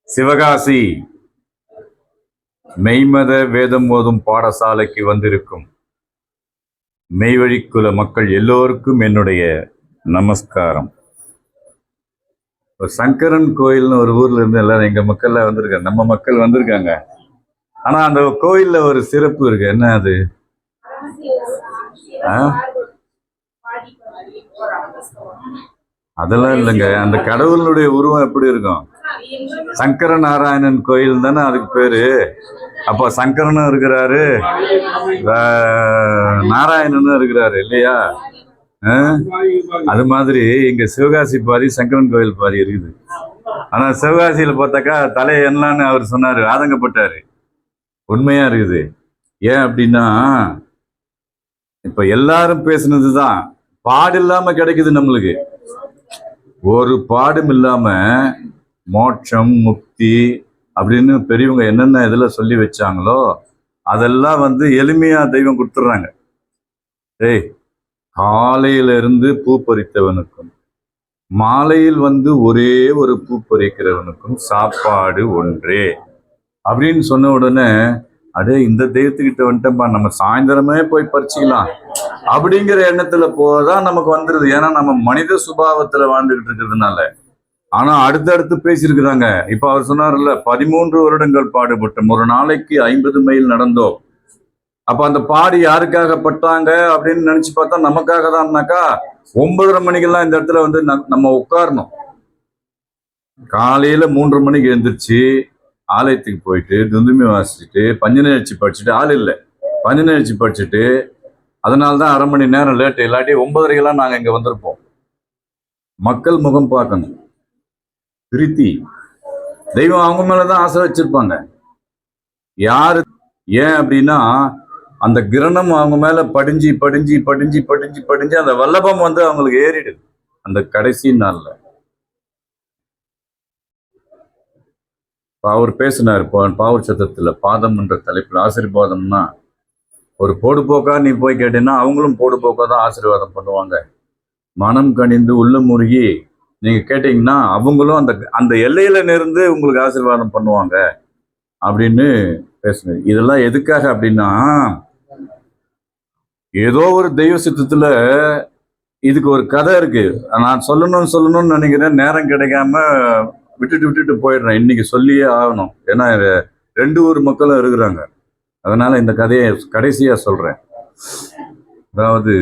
சிவகாசி மெய்மத வேதம் ஓதும் பாடசாலைக்கு வந்திருக்கும் மெய்வழிக்குல மக்கள் எல்லோருக்கும் என்னுடைய நமஸ்காரம். சங்கரன் கோயில்னு ஒரு ஊர்ல இருந்து எல்லாரும் எங்க மக்கள்ல வந்திருக்காங்க, நம்ம மக்கள் வந்திருக்காங்க. ஆனா அந்த கோயில்ல ஒரு சிறப்பு இருக்கு. என்ன அது? அதெல்லாம் இல்லைங்க. அந்த கடவுளுடைய உருவம் எப்படி இருக்கும்? சங்கர நாராயணன் கோயில் தானே அதுக்கு பேரு. அப்ப சங்கரனும் இருக்கிறாரு, நாராயணனும் இருக்கிறாரு இல்லையா? அது மாதிரி இங்க சிவகாசி பாதி சங்கரன் கோயில் பாதி இருக்குது. ஆனா சிவகாசியில பார்த்தாக்கா தலை என்னன்னு அவர் சொன்னாரு, ஆதங்கப்பட்டாரு. உண்மையா இருக்குது. ஏன் அப்படின்னா, இப்ப எல்லாரும் பேசுனதுதான் பாடு இல்லாம கிடைக்குது நம்மளுக்கு. ஒரு பாடும் இல்லாம மோட்சம் முக்தி அப்படின்னு பெரியவங்க என்னென்ன இதுல சொல்லி வச்சாங்களோ அதெல்லாம் எளிமையா தெய்வம் கொடுத்துட்றாங்க. காலையில இருந்து பூ பறித்தவனுக்கும் மாலையில் ஒரே ஒரு பூ பறிக்கிறவனுக்கும் சாப்பாடு ஒன்றே அப்படின்னு சொன்ன உடனே, இந்த தெய்வத்துக்கிட்ட வந்துட்டப்பா, நம்ம சாயந்தரமே போய் பறிச்சுக்கலாம் அப்படிங்கிற எண்ணத்துல போதான் நமக்கு வந்துருது. ஏன்னா நம்ம மனித சுபாவத்துல வாழ்ந்துகிட்டு இருக்கிறதுனால. ஆனா அடுத்தடுத்து பேசியிருக்கிறாங்க. இப்ப அவர் சொன்னார்ல, 13 வருடங்கள் பாடுபட்டோம், ஒரு நாளைக்கு 50 மைல் நடந்தோம். அப்ப அந்த பாடு யாருக்காக பட்டாங்க அப்படின்னு நினைச்சு பார்த்தா நமக்காக தான்னாக்கா 9:30 மணிக்கெல்லாம் இந்த இடத்துல நம்ம உட்காரணும். காலையில 3 மணிக்கு எழுந்திரிச்சு ஆலயத்துக்கு போயிட்டு துந்துமி வாசிச்சுட்டு பஞ்சநிகழ்ச்சி படிச்சுட்டு, ஆள் இல்லை பஞ்சநிகழ்ச்சி படிச்சுட்டு, அதனால்தான் 1/2 மணி நேரம் லேட்டு. இல்லாட்டி 9:30 நாங்க இங்க வந்திருப்போம். மக்கள் முகம் பார்க்கணும். திருத்தி தெய்வம் அவங்க மேலதான் ஆசை வச்சிருப்பாங்க. யாரு? ஏன் அப்படின்னா, அந்த கிரணம் அவங்க மேல படிஞ்சு படிஞ்சு படிஞ்சு படிஞ்சு படிஞ்சு அந்த வல்லபம் அவங்களுக்கு ஏறிடுது அந்த கடைசி நாள்ல. அவர் பேசினார் பாவூர் சத்தத்துல, பாதம் என்ற தலைப்புல. ஆசீர்வாதம்னா ஒரு போடுபோக்கா நீ போய் கேட்டீங்கன்னா அவங்களும் போடுபோக்கா தான் ஆசீர்வாதம் பண்ணுவாங்க. மனம் கனிந்து உள்ள முருகி நீங்க கேட்டீங்கன்னா அவங்களும் அந்த அந்த எல்லையில இருந்து உங்களுக்கு ஆசீர்வாதம் பண்ணுவாங்க அப்படின்னு பேசுனது. இதெல்லாம் எதுக்காக அப்படின்னா, ஏதோ ஒரு தெய்வ சித்தத்துல இதுக்கு ஒரு கதை இருக்கு. நான் சொல்லணும்னு நினைக்கிறேன், நேரம் கிடைக்காம விட்டுட்டு போயிடுறேன். இன்னைக்கு சொல்லியே ஆகணும். ஏன்னா 2 ஊர் மக்களும் இருக்கிறாங்க. அதனால இந்த கதையை கடைசியா சொல்றேன். அதாவது,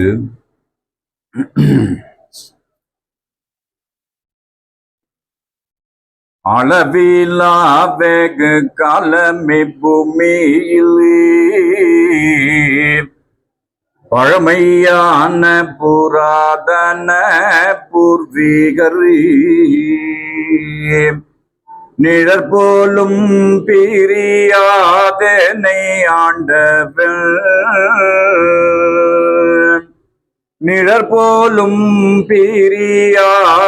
அளவிலா வெகு காலமே பூமியில் பழமையான புராதன பூர்வீகர் நிழற் போலும் பிரியாதனை ஆண்டவன், நிழற் போலும் பிரியாதனை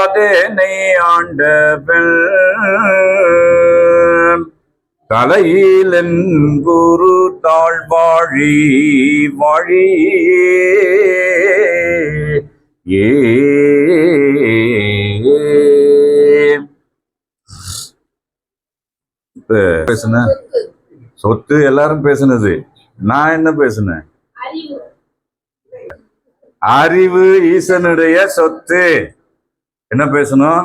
ஆண்டவன், தலையிலன் குரு தாழ்வாழி வாழி ஏ பேசுன சொத்து எல்லாரும் பேசுனது. நான் என்ன பேசுனேன்? அறிவு ஈசனுடைய சொத்து. என்ன பேசணும்?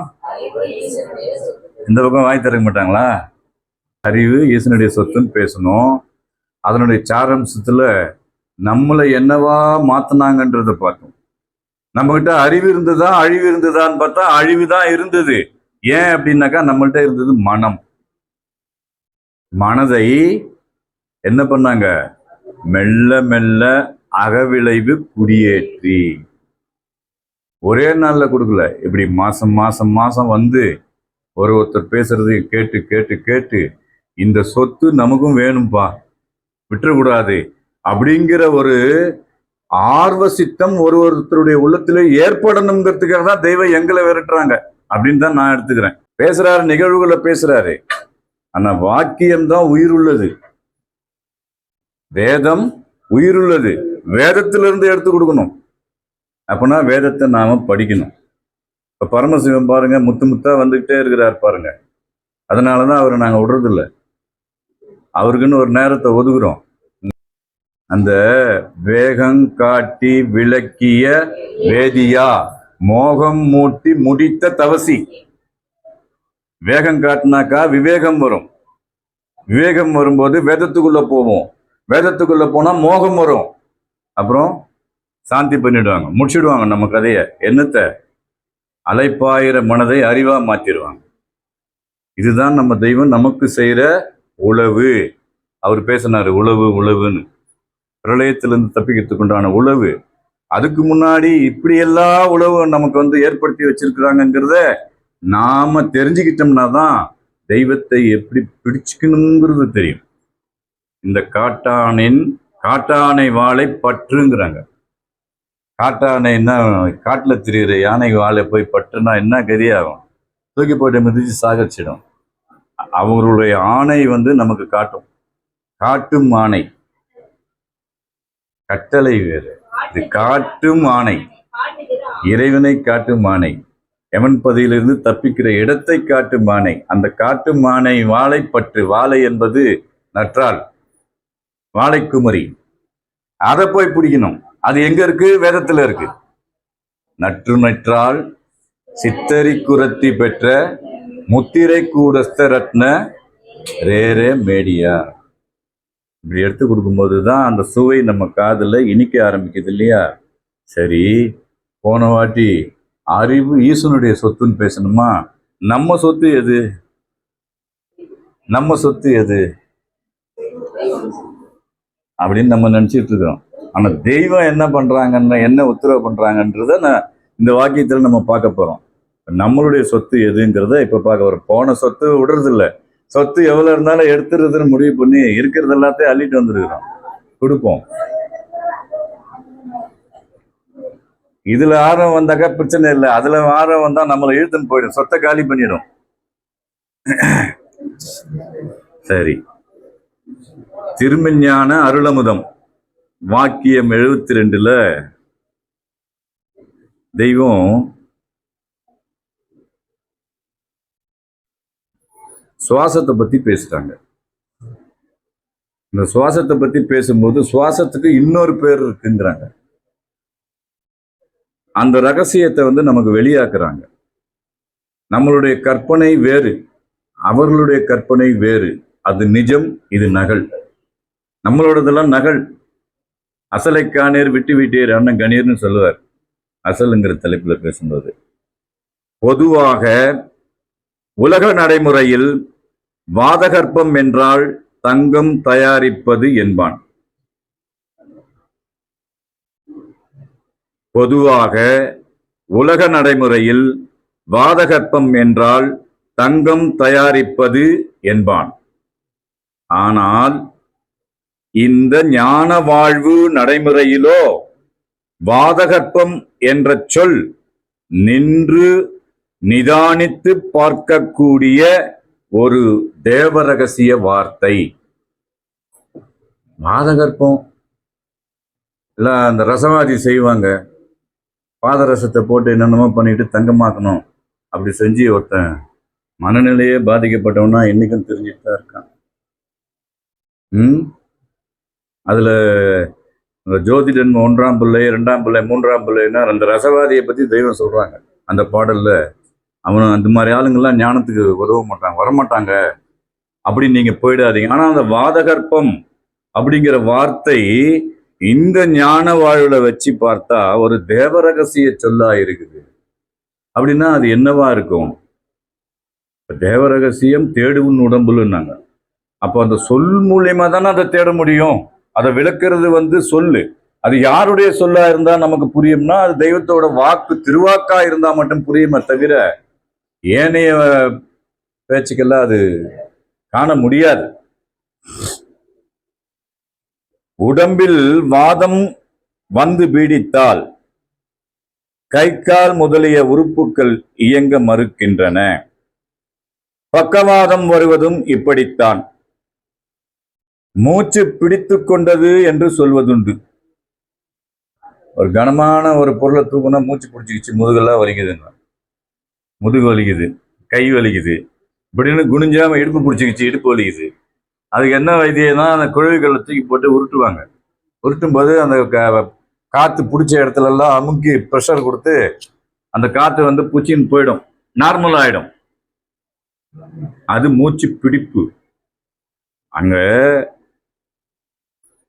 இந்த பக்கம் வாய் திறக்க மாட்டாங்களா? அறிவு ஈசனுடைய சொத்துன்னு பேசணும். அதனுடைய சாரம்சத்துல நம்மளை என்னவா மாத்தினாங்கன்றத பார்த்தோம். நம்ம கிட்ட அறிவு இருந்ததா அழிவு இருந்ததான்னு பார்த்தா அழிவுதான் இருந்தது. ஏன் அப்படின்னாக்கா, நம்மள்கிட்ட இருந்தது மனம். மனதை என்ன பண்ணாங்க? மெல்ல மெல்ல அகவிளைவு குடியேற்றி ஒரே நாள்ல கொடுக்கல. இப்படி மாசம் மாசம் மாசம் ஒருத்தர் பேசுறது கேட்டு கேட்டு கேட்டு இந்த சொத்து நமக்கும் வேணும்பா, விட்டுறக்கூடாது அப்படிங்கிற ஒரு ஆர்வ சித்தம் ஒருத்தருடைய உள்ளத்திலே ஏற்படணுங்கிறதுக்காக தான் தெய்வம் எங்களை விரட்டுறாங்க அப்படின்னு தான் நான் எடுத்துக்கிறேன். பேசுறாரு, நிகழ்வுகளை பேசுறாரு. ஆனா வாக்கியம்தான் உயிர் உள்ளது. வேதம் உயிருள்ளது. வேதத்திலிருந்து எடுத்து கொடுக்கணும். அப்படின்னா வேதத்தை நாம படிக்கணும். இப்ப பரமசிவம் பாருங்க, முத்து முத்தா வந்துகிட்டே இருக்கிறார் பாருங்க. அதனாலதான் அவரை நாங்க விடுறதில்ல. அவருக்குன்னு ஒரு நேரத்தை ஒதுக்குறோம். அந்த வேகம் காட்டி விளக்கிய வேதியா, மோகம் மூட்டி முடித்த தவசி. வேகம் காட்டினாக்கா விவேகம் வரும். விவேகம் வரும்போது வேதத்துக்குள்ள போவோம். வேதத்துக்குள்ள போனா மோகம் வரும். அப்புறம் சாந்தி பண்ணிடுவாங்க, முடிச்சிடுவாங்க நம்ம கதையை. என்னத்த அலைப்பாயிர மனதை அறிவா மாற்றிடுவாங்க. இதுதான் நம்ம தெய்வம் நமக்கு செய்யற உழவு. அவர் பேசினாரு உழவு உழவுன்னு, பிரளயத்திலிருந்து தப்பிக்கிறதுக்கு உண்டான உழவு. அதுக்கு முன்னாடி இப்படி எல்லா உழவு நமக்கு ஏற்படுத்தி வச்சிருக்கிறாங்கிறத நாம தெரிஞ்சுக்கிட்டோம்னா தான் தெய்வத்தை எப்படி பிடிச்சுக்கணுங்கிறது தெரியும். இந்த காட்டானை வாழை பற்றுங்கிறாங்க. காட்டானைன்னா காட்டுல திரிகிற யானை வாழை போய் பற்றுனா என்ன கதியாகும்? தூக்கி போட்டு மிதிச்சு சாகச்சிடும். அவங்களுடைய ஆணை நமக்கு காட்டும். காட்டும் ஆணை, கட்டளை வேறு. இது காட்டும் ஆணை, இறைவனை காட்டும் ஆணை, எமன் பதியிலிருந்து தப்பிக்கிற இடத்தை காட்டும் ஆணை. அந்த காட்டும் ஆணை வாழை பற்று. வாழை என்பது நற்றால், வாழைக்குமரி. அதை போய் பிடிக்கணும். அது எங்க இருக்கு? வேதத்துல இருக்கு. நற்று நற்றால் சித்தரி குரத்தி பெற்ற முத்திரை கூடஸ்த ரத்ன ரேரே மேடியா. இப்படி எடுத்து கொடுக்கும்போது தான் அந்த சுவை நம்ம காதுல இனிக்க ஆரம்பிக்குது இல்லையா? சரி, போன வாட்டி அறிவு ஈசனுடைய சொத்துன்னு பேசணுமா? நம்ம சொத்து எது? நம்ம சொத்து எது அப்படின்னு நம்ம நினைச்சிட்டு இருக்கிறோம். ஆனா தெய்வம் என்ன பண்றாங்கன்னு, என்ன உத்தரவு பண்றாங்கன்றத இந்த வாக்கியத்துல நம்ம பார்க்க போறோம். நம்மளுடைய சொத்து எதுங்கிறத இப்ப பார்க்க போறோம். போன சொத்து விடுறது இல்லை. சொத்து எவ்வளவு இருந்தாலும் எடுத்துறதுன்னு முடிவு பண்ணி இருக்கிறது எல்லாத்தையும் அள்ளிட்டு வந்துருக்கிறோம், கொடுப்போம். இதுல ஆர்வம் வந்தாக்கா பிரச்சனை இல்லை. அதுல ஆர்வம் வந்தா நம்மளை இழுத்துன்னு போயிடும், சொத்தை காலி பண்ணிடும். சரி, திருமெஞ்ஞான அருளமுதம் வாக்கியம் 72ல தெய்வம் சுவாசத்தை பத்தி பேசுறாங்க. இந்த சுவாசத்தை பத்தி பேசும்போது சுவாசத்துக்கு இன்னொரு பேர் இருக்குங்கிறாங்க. அந்த ரகசியத்தை நமக்கு வெளியாக்குறாங்க. நம்மளுடைய கற்பனை வேறு, அவர்களுடைய கற்பனை வேறு. அது நிஜம், இது நகல். நம்மளோடதெல்லாம் நகல். அசலை காணீர் விட்டு விட்டீர் அண்ணன் கணீர்னு சொல்லுவார் அசலுங்கிற தலைப்புல பேசும்போது. பொதுவாக உலக நடைமுறையில் வாதகற்பம் என்றால் தங்கம் தயாரிப்பது என்பான். பொதுவாக உலக நடைமுறையில் வாதகற்பம் என்றால் தங்கம் தயாரிப்பது என்பான். ஆனால் இந்த ஞான வாழ்வு நடைமுறையிலோ வாதகற்பம் என்ற சொல் நின்று நிதானித்து பார்க்கக்கூடிய ஒரு தேவ ரகசிய வார்த்தை. வாதகற்பம் இல்ல, அந்த ரசவாதி செய்வாங்க, பாதரசத்தை போட்டு என்னென்னமோ பண்ணிட்டு தங்கமாக்கணும். அப்படி செஞ்சு ஒருத்தன் மனநிலையே பாதிக்கப்பட்டவனா இன்னைக்கும் தெரிஞ்சுட்டு தான் இருக்கான். அதுல ஜோதிடன் 1ஆம் பிள்ளை 2ஆம் பிள்ளை 3ஆம் பிள்ளைன்னா அந்த ரசவாதியை பத்தி தெய்வம் சொல்றாங்க அந்த பாடல்ல. அவன் அந்த மாதிரி ஆளுங்கள்லாம் ஞானத்துக்கு உதவ மாட்டாங்க, வரமாட்டாங்க அப்படின்னு நீங்க போயிடாதீங்க. ஆனா அந்த வாதகற்பம் அப்படிங்கிற வார்த்தை இந்த ஞான வாழ்வுல வச்சு பார்த்தா ஒரு தேவ ரகசிய சொல்லா இருக்குது. அப்படின்னா அது என்னவா இருக்கும்? தேவ ரகசியம் தேடுவின் உடம்புலுன்னாங்க. அப்போ அந்த சொல் மூலியமா தானே அதை தேட முடியும். அதை விளக்குறது சொல்லு. அது யாருடைய சொல்லா இருந்தா நமக்கு புரியும்னா அது தெய்வத்தோட வாக்கு, திருவாக்கா இருந்தா மட்டும் புரியுமே தவிர ஏனைய பேச்சுக்கெல்லாம் அது காண முடியாது. உடம்பில் வாதம் பீடித்தால் கை கால் முதலிய உறுப்புகள் இயங்க மறுக்கின்றன. பக்கவாதம் வருவதும் இப்படித்தான். மூச்சு பிடித்து கொண்டது என்று சொல்வதுண்டு. ஒரு கனமான ஒரு பொருளை தூக்குனா மூச்சு பிடிச்சிக்கிச்சு, முதுகெல்லாம் வலிக்குதுங்க. முதுகு வலிக்குது, கை வலிக்குது, இப்படின்னு குனிஞ்சாம இடுப்பு பிடிச்சிக்கிச்சு, இடுப்பு வலிக்குது. அதுக்கு என்ன வைத்தியம்னா அந்த குழவிகளை தூக்கி போட்டு உருட்டுவாங்க. உருட்டும் போது அந்த காற்று பிடிச்ச இடத்துல எல்லாம் அமுக்கி ப்ரெஷர் கொடுத்து அந்த காற்று வந்து பூச்சின்னு போயிடும், நார்மல் ஆயிடும். அது மூச்சு பிடிப்பு. அங்க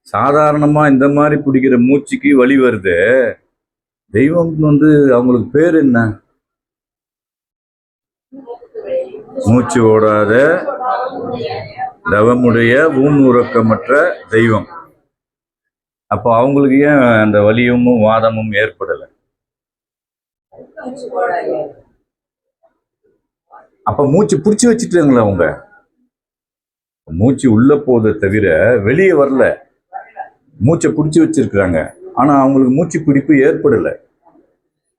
சாதாரணமா இந்த மாதிரி பிடிக்கிற மூச்சுக்கு வலி வருது. தெய்வம் வந்து அவங்களுக்கு பேர் என்ன? மூச்சு ஓடாத தவமுடைய ஊன் உறக்கமற்ற தெய்வம். அப்போ அவங்களுக்கு ஏன் அந்த வலியும் வாதமும் ஏற்படலை? அப்ப மூச்சு பிடிச்சி வச்சுட்டாங்களா? அவங்க மூச்சு உள்ள போதை தவிர வெளியே வரல, மூச்சை பிடிச்சி வச்சிருக்கிறாங்க. ஆனா அவங்களுக்கு மூச்சு பிடிப்பு ஏற்படலை.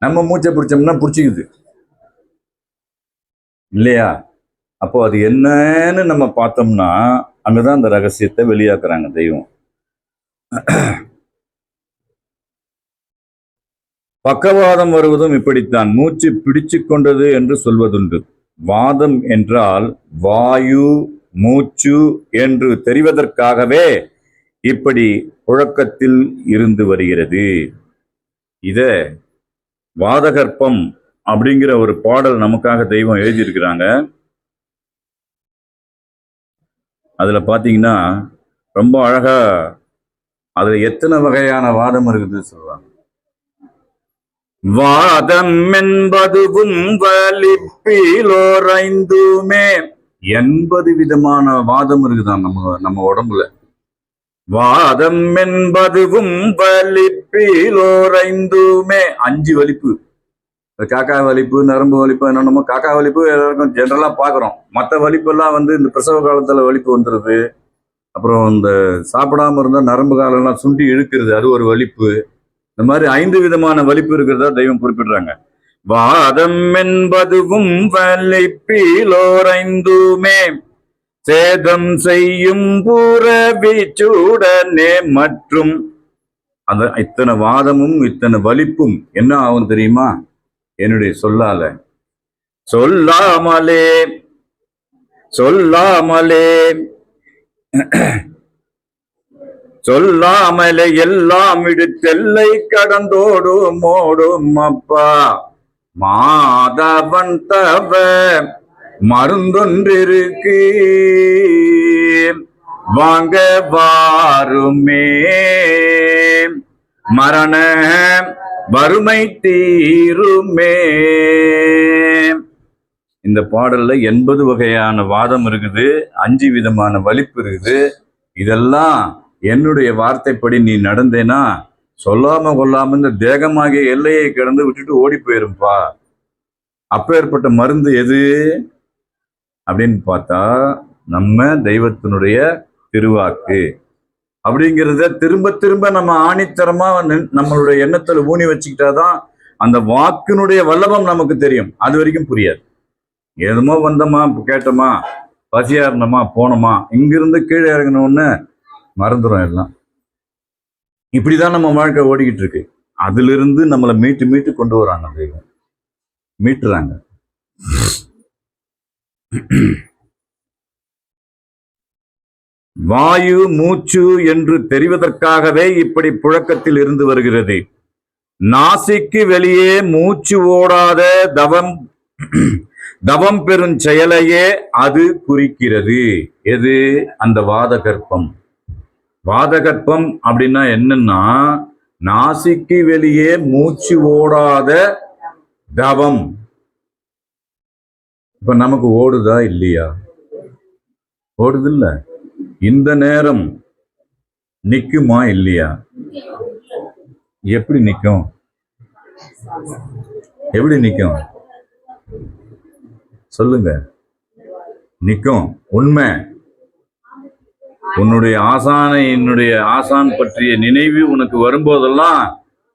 நம்ம மூச்சை பிடிச்சோம்னா பிடிச்சிக்குது இல்லையா? அப்போ அது என்னன்னு நம்ம பார்த்தோம்னா அங்கதான் அந்த ரகசியத்தை வெளியாக்குறாங்க தெய்வம். பக்கவாதம் வருவதும் இப்படித்தான். மூச்சு பிடிச்சு கொண்டது என்று சொல்வதுண்டு. வாதம் என்றால் வாயு மூச்சு என்று தெரிவதற்காகவே இப்படி புழக்கத்தில் இருந்து வருகிறது. இத வாதகற்பம் அப்படிங்கிற ஒரு பாடல் நமக்காக தெய்வம் எழுதியிருக்கிறாங்க. அதுல பாத்தீங்கன்னா ரொம்ப அழகா அதுல எத்தனை வகையான வாதம் இருக்குது சொல்றாங்க. வாதம் என்பதுவும் வலிப்பிலோர் ஐந்துமே. 80 விதமான வாதம் இருக்குதான் நம்ம உடம்புல. வாதம் என்பதுவும் வலிப்பிலோர் ஐந்துமே. 5 வலிப்பு. காக்கா வலிப்பு, நரம்பு வலிப்பு, என்னென்னமோ. காக்கா வலிப்பு எல்லாருக்கும் ஜென்ரலா பாக்குறோம். மற்ற வலிப்பு எல்லாம் வந்து இந்த பிரசவ காலத்துல வலிப்பு வந்துருது. அப்புறம் இந்த சாப்பிடாம இருந்தா நரம்பு காலெல்லாம் சுண்டி இழுக்கிறது, அது ஒரு வலிப்பு. இந்த மாதிரி 5 விதமான வலிப்பு இருக்கிறதா தெய்வம் குறிப்பிடுறாங்க. வாதம் என்பதுவும் வலிப்பிலோர் ஐந்துமே. சேதம் செய்யும் புறவிச்சுடனே மற்றும். அந்த இத்தனை வாதமும் இத்தனை வலிப்பும் என்ன ஆகும் தெரியுமா? என்னுடைய சொல்லால, சொல்லாமலே சொல்லாமலே சொல்லாமலே எல்லாம் இடுத்தெல்லை கடந்தோடும் ஓடும் அப்பா. மாதவன் தவ மருந்தொன்றிருக்கு வாங்க வாருமே. மரண வறுமை தீருமே. இந்த பாடல்ல 80 வகையான வாதம் இருக்குது, 5 விதமான வலிப்பு இருக்குது. இதெல்லாம் என்னுடைய வார்த்தைப்படி நீ நடந்தேனா சொல்லாம கொல்லாம இந்த தேகமாகிய எல்லையை கடந்து விட்டுட்டு ஓடி போயிருப்பா. அப்பேற்பட்ட மருந்து எது அப்படின்னு பார்த்தா நம்ம தெய்வத்தினுடைய திருவாக்கு அப்படிங்கிறத திரும்ப திரும்ப நம்ம ஆணித்தரமா நம்மளுடைய எண்ணத்துல ஊனி வச்சுக்கிட்டாதான் அந்த வாக்கினுடைய வல்லபம் நமக்கு தெரியும். அது வரைக்கும் புரியாது. ஏதுமோ வந்தோமா, கேட்டோமா, பசியா இருந்தோமா, போனோமா, இங்கிருந்து கீழே இறங்கணும்னு மறந்துடும் எல்லாம். இப்படிதான் நம்ம வாழ்க்கை ஓடிக்கிட்டு இருக்கு. அதுல இருந்து நம்மளை மீட்டு மீட்டு கொண்டு வராங்க தெய்வம், மீட்டுறாங்க. வாயு மூச்சு என்று தெரிவதற்காகவே இப்படி புழக்கத்தில் இருந்து வருகிறது. நாசிக்கு வெளியே மூச்சு ஓடாத தவம் பெறும் செயலையே அது குறிக்கிறது. எது? அந்த வாதகற்பம். வாதகற்பம் அப்படின்னா என்னன்னா, நாசிக்கு வெளியே மூச்சு ஓடாத தவம். இப்ப நமக்கு ஓடுதா இல்லையா? ஓடுது இல்ல. இந்த நேரம் நிக்குமா இல்லையா? எப்படி நிக்கும்? எப்படி நிக்கும் சொல்லுங்க. நிக்கும். உண்மை. உன்னுடைய ஆசான் பற்றிய நினைவு உனக்கு வரும்போதெல்லாம்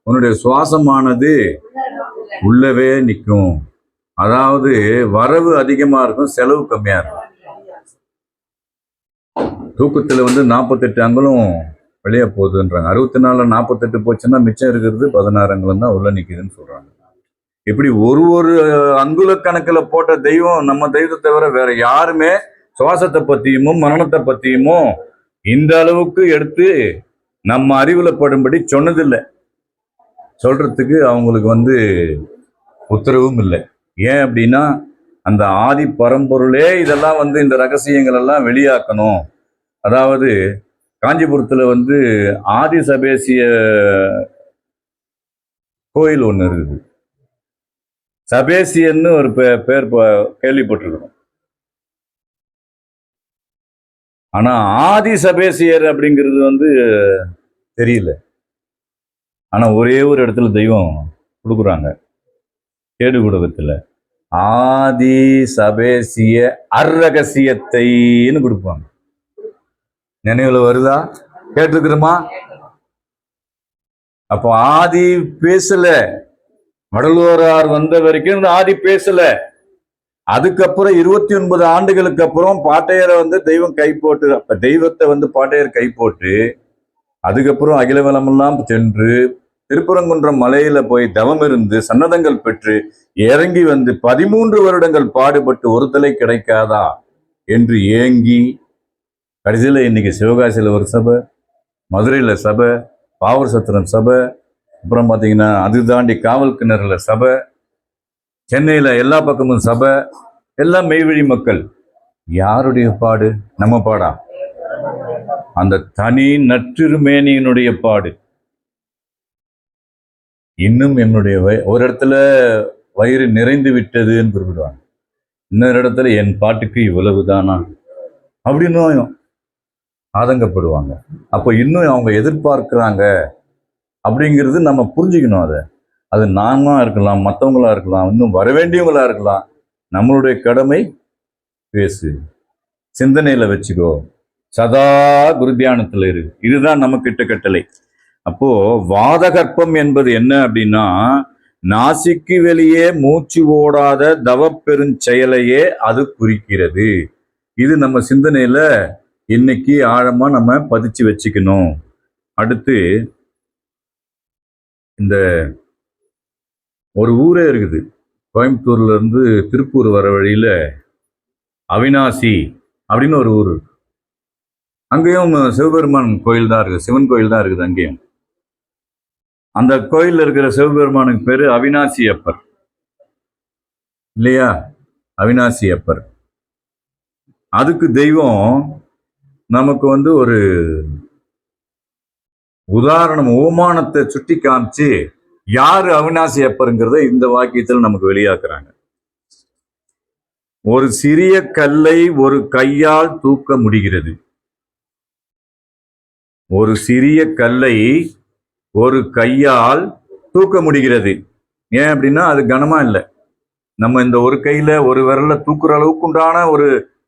உன்னுடைய சுவாசமானது உள்ளவே நிற்கும். அதாவது வரவு அதிகமா இருக்கும், செலவு கம்மியா இருக்கும். தூக்கத்துல 48 அங்குலம் வெளியே போகுதுன்றாங்க. 64 48 போச்சுன்னா மிச்சம் இருக்கிறது 16 அங்குலம் தான் உள்ள நிக்குதுன்னு சொல்றாங்க. இப்படி ஒரு ஒரு அங்குல கணக்குல போட்ட தெய்வம் நம்ம தெய்வத்தை தவிர வேற யாருமே சுவாசத்தை பத்தியுமோ மரணத்தை பத்தியுமோ இந்த அளவுக்கு எடுத்து நம்ம அறிவுல படும்படி சொன்னதில்லை. சொல்றதுக்கு அவங்களுக்கு உத்தரவும் இல்லை. ஏன் அப்படின்னா அந்த ஆதி பரம்பொருளே இதெல்லாம் இந்த ரகசியங்கள் எல்லாம் வெளியாக்கணும். அதாவது காஞ்சிபுரத்துல ஆதி சபேசிய கோயில் ஒண்ணு இருக்குது. சபேசியன்னு ஒரு பேர் கேள்விப்பட்டிருக்கிறோம். ஆனா ஆதி சபேசியர் அப்படிங்கிறது தெரியல. ஆனா ஒரே ஒரு இடத்துல தெய்வம் கொடுக்குறாங்க, கேடுகுடகத்துல ஆதி சபேசிய அர்ரகசியத்தைன்னு கொடுப்பாங்க. நினைவுல வருதா? கேட்டிருக்கிறோமா? அப்போ ஆதி பேசல, வடலூரார் வந்த வரைக்கும் ஆதி பேசல. அதுக்கப்புறம் 29 ஆண்டுகளுக்கு அப்புறம் பாட்டையரை தெய்வம் கை போட்டு, தெய்வத்தை பாட்டையர் கை போட்டு அதுக்கப்புறம் அகிலவலமெல்லாம் சென்று திருப்பரங்குன்றம் மலையில போய் தவம் இருந்து சன்னதங்கள் பெற்று இறங்கி 13 வருடங்கள் பாடுபட்டு ஒரு தலை கிடைக்காதா என்று ஏங்கி கடைசியில் இன்னைக்கு சிவகாசியில் ஒரு சபை, மதுரையில் சபை, பாவூர் சத்திரம் சபை, அப்புறம் பார்த்தீங்கன்னா அது தாண்டி காவல் கிணறுல சபை, சென்னையில் எல்லா பக்கமும் சபை, எல்லாம் மெய்வழி மக்கள். யாருடைய பாடு? நம்ம பாடா? அந்த தனி நற்றிருமேனியினுடைய பாடு. இன்னும் என்னுடைய ஒரு இடத்துல வயிறு நிறைந்து விட்டதுன்னு குறிப்பிடுவாங்க, இன்னொரு இடத்துல என் பாட்டுக்கு இவ்வளவுதானா அப்படின்னு ஆதங்கப்படுவாங்க. அப்போ இன்னும் அவங்க எதிர்பார்க்கிறாங்க அப்படிங்கிறது நம்ம புரிஞ்சுக்கணும். அது நானா இருக்கலாம், மற்றவங்களா இருக்கலாம், இன்னும் வரவேண்டியவங்களா இருக்கலாம். நம்மளுடைய கடமை பேசு, சிந்தனையில வச்சுக்கோ, சதா குரு தியானத்துல இரு. இதுதான் நமக்கு இட்ட கட்டளை. அப்போ வாதகற்பம் என்பது என்ன அப்படின்னா, நாசிக்கு வெளியே மூச்சு ஓடாத தவப்பெருஞ்செயலையே அது குறிக்கிறது. இது நம்ம சிந்தனையில இன்னைக்கு ஆழமா நம்ம பதிச்சு வச்சுக்கணும். அடுத்து இந்த ஒரு ஊரே இருக்குது, கோயம்புத்தூர்ல இருந்து திருப்பூர் வர வழியில அவினாசி அப்படின்னு ஒரு ஊர். அங்கேயும் சிவபெருமான் கோயில் தான் இருக்குது, சிவன் கோயில் தான் இருக்குது அங்கேயும். அந்த கோயில்ல இருக்கிற சிவபெருமானுக்கு பேரு அவினாசி அப்பர் இல்லையா? அவினாசி அப்பர். அதுக்கு தெய்வம் நமக்கு ஒரு உதாரணம், ஓமானத்தை சுட்டி காமிச்சு யாரு அவினாசி அப்பருங்கிறத இந்த வாக்கியத்தில் நமக்கு வெளியாக்குறாங்க. ஒரு சிறிய கல்லை ஒரு கையால் தூக்க முடிகிறது. ஒரு சிறிய கல்லை ஒரு கையால் தூக்க முடிகிறது. ஏன் அப்படின்னா அது கனமா இல்லை. நம்ம இந்த ஒரு கையில ஒரு விரல்ல தூக்குற அளவுக்கு உண்டான ஒரு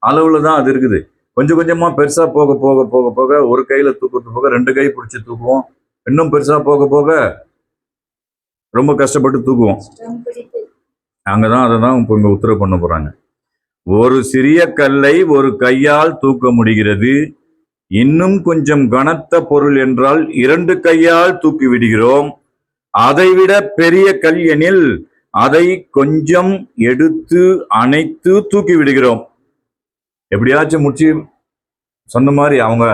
அளவுல தான் அது இருக்குது. கொஞ்சம் கொஞ்சமா பெருசா போக போக போக போக ஒரு கையில தூக்கிறது போக 2 கை பிடிச்சி தூக்குவோம். இன்னும் பெருசா போக போக ரொம்ப கஷ்டப்பட்டு தூக்குவோம். அங்கதான் அதை தான் இப்போ இங்க உத்தரவு பண்ண போறாங்க. ஒரு சிறிய கல்லை ஒரு கையால் தூக்க முடிகிறது. இன்னும் கொஞ்சம் கனத்த பொருள் என்றால் 2 கையால் தூக்கி விடுகிறோம். அதைவிட பெரிய கல் எனில் அதை கொஞ்சம் எடுத்து அணைத்து தூக்கி விடுகிறோம். எப்படியாச்சும் முடிச்சு சொன்ன மாதிரி அவங்க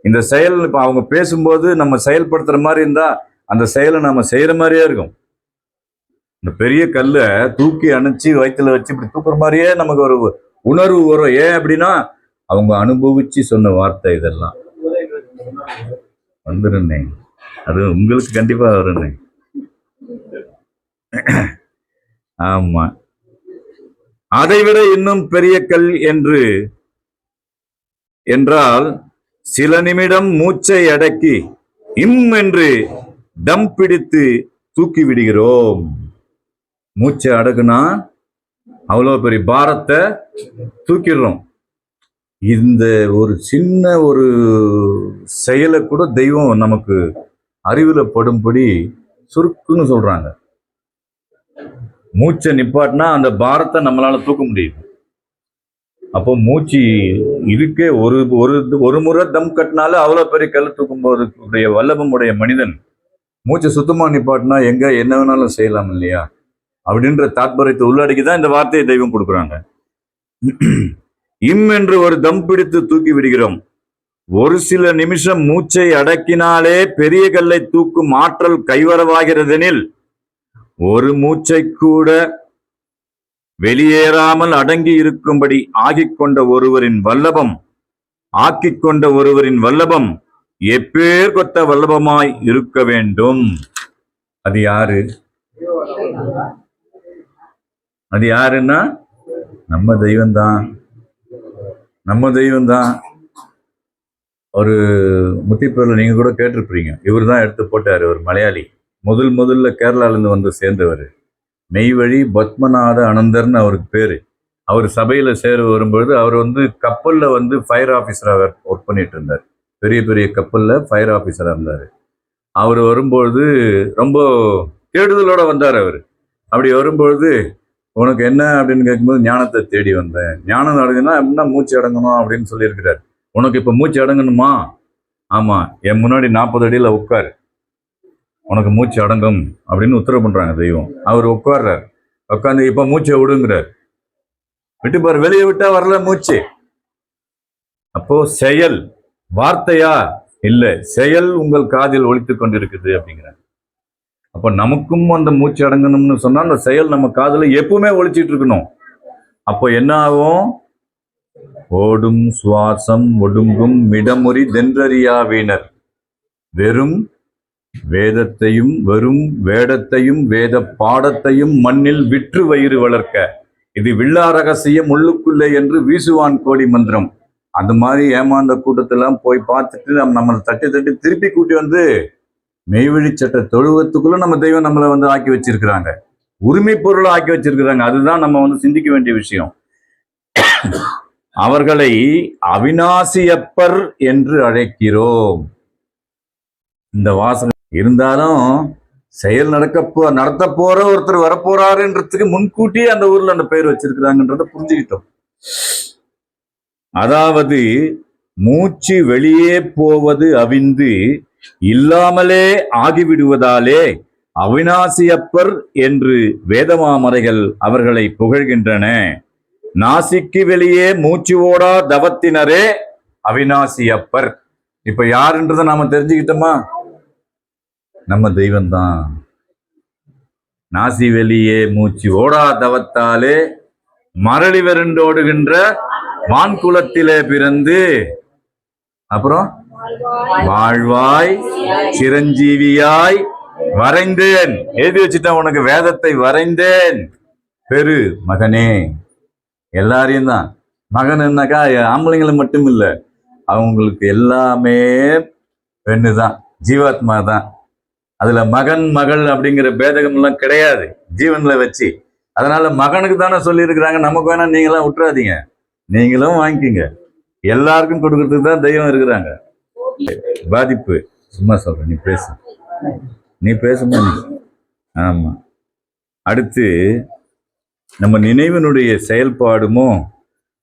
இந்த செயல் இப்ப அவங்க பேசும்போது நம்ம செயல்படுத்துற மாதிரி இருந்தா அந்த செயலை நம்ம செய்யற மாதிரியே இருக்கும். இந்த பெரிய கல்லை தூக்கி அணைச்சி வயிற்றுல வச்சு இப்படி தூக்குற மாதிரியே நமக்கு ஒரு உணர்வு வரும். ஏன் அப்படின்னா அவங்க அனுபவிச்சு சொன்ன வார்த்தை. இதெல்லாம் வந்துருந்தேன், அது உங்களுக்கு கண்டிப்பா வருந்தேன். ஆமா, அதைவிட இன்னும் பெரிய கல் என்றால் சில நிமிடம் மூச்சை அடக்கி என்று டம் பிடித்து தூக்கி விடுகிறோம். மூச்சை அடக்குனா அவ்வளவு பெரிய பாரத்தை தூக்கிடுறோம். இந்த ஒரு சின்ன ஒரு செயலை கூட தெய்வம் நமக்கு அறிவுல படும்படி சுருக்குன்னு சொல்றாங்க. மூச்சை நிப்பாட்டினா அந்த பாரத்தை நம்மளால தூக்க முடியுது. அப்போ மூச்சு இதுக்கே ஒரு முறை தம் கட்டினால அவ்வளவு பெரிய கல் தூக்கும் போது வல்லபம் உடைய மனிதன் மூச்சை சுத்தமா நிப்பாட்டினா எங்க என்ன வேணாலும் செய்யலாம் இல்லையா? அப்படின்ற தாத்பரியத்தை உள்ளடக்கி தான் இந்த வார்த்தையை தெய்வம் கொடுக்குறாங்க. இம் என்று ஒரு தம் பிடித்து தூக்கி விடுகிறோம். ஒரு சில நிமிஷம் மூச்சை அடக்கினாலே பெரிய கல்லை தூக்கும் ஆற்றல் கைவரவாகிறதெனில் ஒரு மூச்சை கூட வெளியேறாமல் அடங்கி இருக்கும்படி ஆக்கிக் கொண்ட ஒருவரின் வல்லபம் எப்பேர் கொத்த வல்லபமாய் இருக்க வேண்டும். அது யாரு? அது யாருன்னா நம்ம தெய்வம்தான். ஒரு முத்திப்பேர்ல நீங்க கூட கேட்டிருப்பீங்க. இவர் தான் எடுத்து போட்டாரு. ஒரு மலையாளி, முதல்ல கேரளால இருந்து வந்து சேர்ந்தவர். மெய்வழி பத்மநாத அனந்தர்னு அவருக்கு பேரு. அவர் சபையில சேர வரும்பொழுது அவர் வந்து கப்பல்ல வந்து ஃபயர் ஆபீசரா ஒர்க் பண்ணிட்டு இருந்தார். பெரிய பெரிய கப்பல்ல ஃபயர் ஆபீசரா இருந்தாரு. அவர் வரும்பொழுது ரொம்ப தேடுதலோட வந்தார். அவர் அப்படி வரும்பொழுது உனக்கு என்ன அப்படின்னு கேட்கும்போது ஞானத்தை தேடி வந்தேன். ஞானம் அடங்குனா அப்படின்னா மூச்சு அடங்கணும் அப்படின்னு சொல்லியிருக்கிறார். உனக்கு இப்ப மூச்சு அடங்கணுமா? ஆமா, என் முன்னாடி 40 அடியில உட்காரு, உனக்கு மூச்சு அடங்கும் அப்படின்னு உத்தரவு பண்றாங்க தெய்வம். அவர் உட்கார்றார். உட்காந்து இப்ப மூச்சை விடுங்கிறார். விட்டு பாரு, வெளியே விட்டா வரல மூச்சு. அப்போ செயல், வார்த்தையா இல்ல, செயல் உங்கள் காதில் ஒலித்து கொண்டிருக்குது அப்படிங்கிறாங்க. அப்ப நமக்கும் அந்த மூச்சு அடங்கணும்னு சொன்னா அந்த செயல் நம்ம காதுல எப்பவுமே ஒலிச்சிட்டு இருக்கணும். அப்போ என்ன ஆகும்? ஓடும் சுவாசம் ஒடுங்கும் மிடமுறி தென்றறியாவினர் வெறும் வேடத்தையும் வேத பாடத்தையும் மண்ணில் விற்று வயிறு வளர்க்க இது வில்லா ரகசியம் உள்ளுக்குள்ளே என்று வீசுவான் கோடி மந்திரம். அந்த மாதிரி ஏமாந்த கூட்டத்தெல்லாம் போய் பார்த்துட்டு நம்ம தட்டி திருப்பி கூட்டி வந்து மெய்வழி சட்ட தொழுவத்துக்குள்ள நம்ம தெய்வம் நம்மளை வந்து ஆக்கி வச்சிருக்கிறாங்க, உரிமை பொருளை ஆக்கி வச்சிருக்கிறாங்க. அதுதான் நம்ம வந்து சிந்திக்க வேண்டிய விஷயம். அவர்களை அவிநாசியப்பர் என்று அழைக்கிறோம். இந்த வாசகம் இருந்தாலும் செயல் நடத்த போற ஒருத்தர் வரப்போறாருன்றதுக்கு முன்கூட்டியே அந்த ஊர்ல அந்த பெயர் வச்சிருக்கிறாங்கன்றத புரிஞ்சுக்கிட்டோம். அதாவது மூச்சு வெளியே போவது அவிந்து இல்லாமலே ஆகிவிடுவதாலே அவிநாசியப்பர் என்று வேதமாமறைகள் அவர்களை புகழ்கின்றன. நாசிக்கு வெளியே மூச்சு ஓடா தவத்தினரே அவிநாசியப்பர். இப்ப யாருன்றதை நாம தெரிஞ்சுக்கிட்டோமா? நம்ம தெய்வம்தான். நாசி வெளியே மூச்சு ஓடா தவத்தாலே மரளி வெருண்டோடுகின்ற வான்குலத்திலே பிறந்து அப்புறம் வாழ்வாய் சிரஞ்சீவியாய் வரைந்தேன், எழுதி வச்சுட்டேன், உனக்கு வேதத்தை வரைந்தேன் பெரு மகனே. எல்லாரையும் தான். மகனுன்னாக்கா ஆம்பளைங்களை மட்டும் இல்லை, அவங்களுக்கு எல்லாமே பெண்ணுதான், ஜீவாத்மா தான். அதுல மகன் மகள் அப்படிங்கிற பேதகம் எல்லாம் கிடையாது ஜீவன்ல வச்சு. அதனால மகனுக்கு தானே சொல்லி இருக்கிறாங்க. நமக்கு வேணா நீங்களாம் விட்டுறாதீங்க, நீங்களும் வாங்கிக்கிங்க. எல்லாருக்கும் கொடுக்கறதுக்கு தான் தெய்வம் இருக்கிறாங்க. பாதிப்பு சும்மா சொல்றேன், நீ பேசுமா நீ. ஆமா, அடுத்து நம்ம நினைவினுடைய செயல்பாடுமோ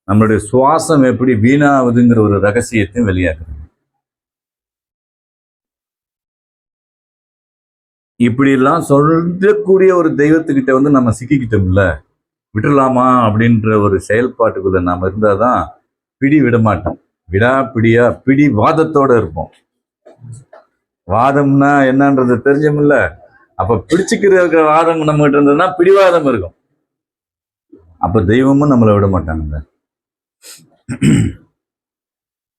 நம்மளுடைய சுவாசம் எப்படி வீணாவதுங்கிற ஒரு ரகசியத்தையும் வெளியாக்குறாங்க. இப்படி எல்லாம் சொல்லக்கூடிய ஒரு தெய்வத்துக்கிட்ட வந்து நம்ம சிக்கிக்கிட்டோம்ல, விட்டுலாமா அப்படின்ற ஒரு செயல்பாட்டுக்குள்ள நாம இருந்தாதான் பிடி விட மாட்டோம். விடாப்பிடியா பிடி வாதத்தோட இருப்போம். வாதம்னா என்னன்றது தெரிஞ்சமில்ல. அப்ப பிடிச்சுக்கிற வாதம் நம்ம கிட்ட இருந்ததுன்னா பிடிவாதம் இருக்கும். அப்ப தெய்வமும் நம்மளை விட மாட்டாங்க.